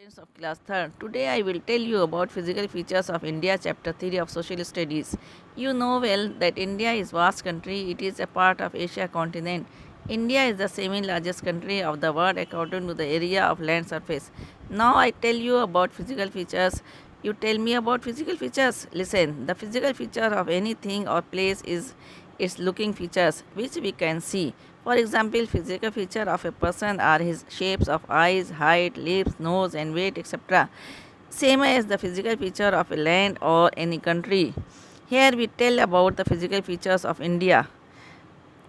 Students of class 3rd. Today I will tell you about physical features of India chapter 3 of social studies. You know well that India is vast country. It is a part of Asia continent. India is the second largest country of the world according to the area of land surface. Now I tell you about physical features. You tell me about physical features. Listen, the physical feature of anything or place is its looking features which we can see. For example, physical feature of a person are his shapes of eyes, height, lips, nose and weight, etc. Same as the physical feature of a land or any country. Here we tell about the physical features of India.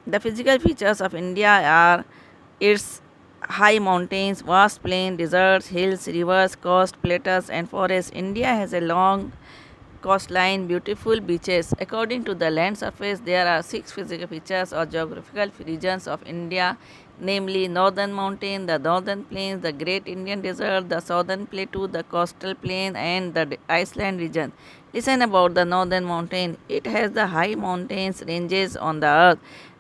The physical features of India are its high mountains, vast plains, deserts, hills, rivers, coast, plateaus and forests. India has a long coastline, beautiful beaches. According to the land surface, there are six physical features or geographical regions of India, namely Northern Mountain, the Northern Plains, the Great Indian Desert, the Southern Plateau, the Coastal Plain, and the Iceland region. Listen about the Northern Mountain. It has the high mountains ranges on the earth.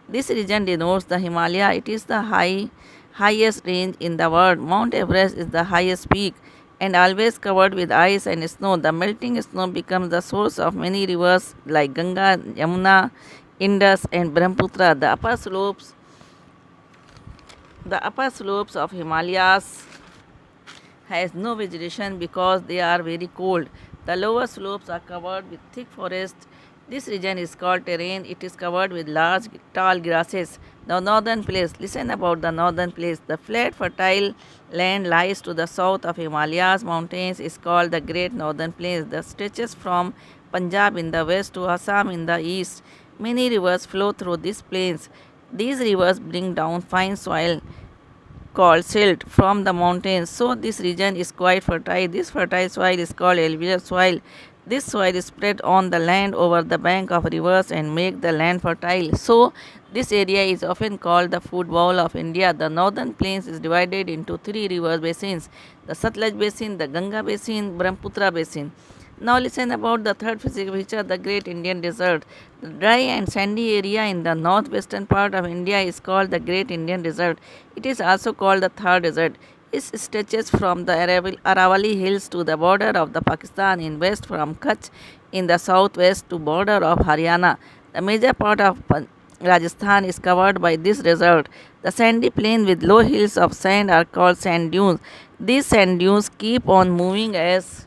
This region denotes the Himalaya. It is the highest range in the world. Mount Everest is the highest peak and always covered with ice and snow. The melting snow becomes the source of many rivers like Ganga, Yamuna, Indus, and Brahmaputra. The upper slopes of Himalayas has no vegetation because they are very cold. The lower slopes are covered with thick forest. This region is called terrain. It is covered with large tall grasses. The northern place. Listen about the northern place. The flat fertile land lies to the south of Himalayas mountains is called the Great Northern Plains. The stretches from Punjab in the west to Assam in the east. Many rivers flow through these plains. These rivers bring down fine soil called silt from the mountains. So this region is quite fertile. This fertile soil is called alluvial soil. This soil is spread on the land over the bank of rivers and make the land fertile. So this area is often called the food bowl of India. The northern plains is divided into three river basins: the Satluj basin, the Ganga basin, Brahmaputra basin. Now listen about the third physical feature, the Great Indian Desert. The dry and sandy area in the northwestern part of India is called the Great Indian Desert. It is also called the Thar Desert. It stretches from the Aravalli Hills to the border of the Pakistan in west, from Kutch in the southwest to border of Haryana. The major part of Rajasthan is covered by this desert. The sandy plain with low hills of sand are called sand dunes. These sand dunes keep on moving as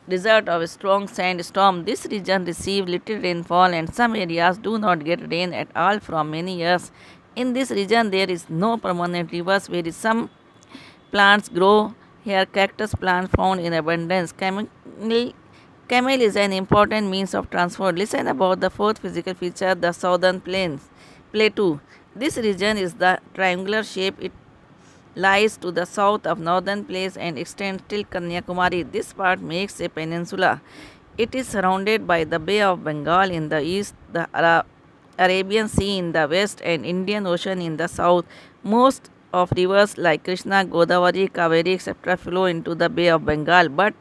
result of a strong sandstorm. This region receives little rainfall and some areas do not get rain at all from many years. In this region there is no permanent rivers where some plants grow. Here cactus plant found in abundance. Camel is an important means of transport. Listen about the fourth physical feature, the southern plateau. This region is the triangular shape. It lies to the south of northern place and extends till Kanyakumari. This part makes a peninsula. It is surrounded by the Bay of Bengal in the east, the Arabian Sea in the west, and Indian Ocean in the south. Most of rivers like Krishna, Godavari, Kaveri, etc. flow into the Bay of Bengal, but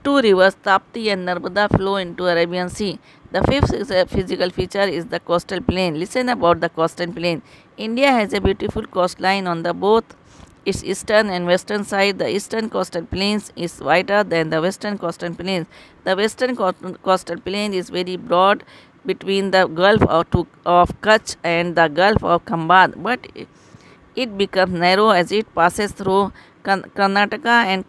two rivers, Tapti and Narmada, flow into Arabian Sea. The fifth physical feature is the coastal plain. Listen about the coastal plain. India has a beautiful coastline on the both its eastern and western side. The eastern coastal plains is wider than the western coastal plains. The western coastal plain is very broad between the Gulf of Kutch and the Gulf of Khambhat, but it becomes narrow as it passes through Karnataka and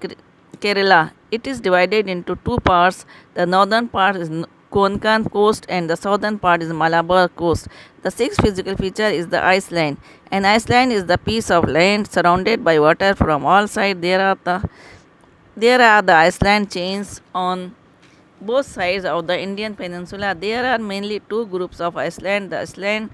Kerala. It is divided into two parts. The northern part is Konkan coast and the southern part is Malabar coast. The sixth physical feature is the Iceland. An island is the piece of land surrounded by water from all sides. There are the island chains on both sides of the Indian peninsula. There are mainly two groups of islands. The island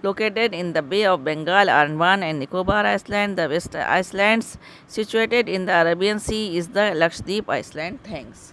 located in the Bay of Bengal are Andaman and Nicobar Island. The West Islands situated in the Arabian Sea is the Lakshadweep Island. Thanks.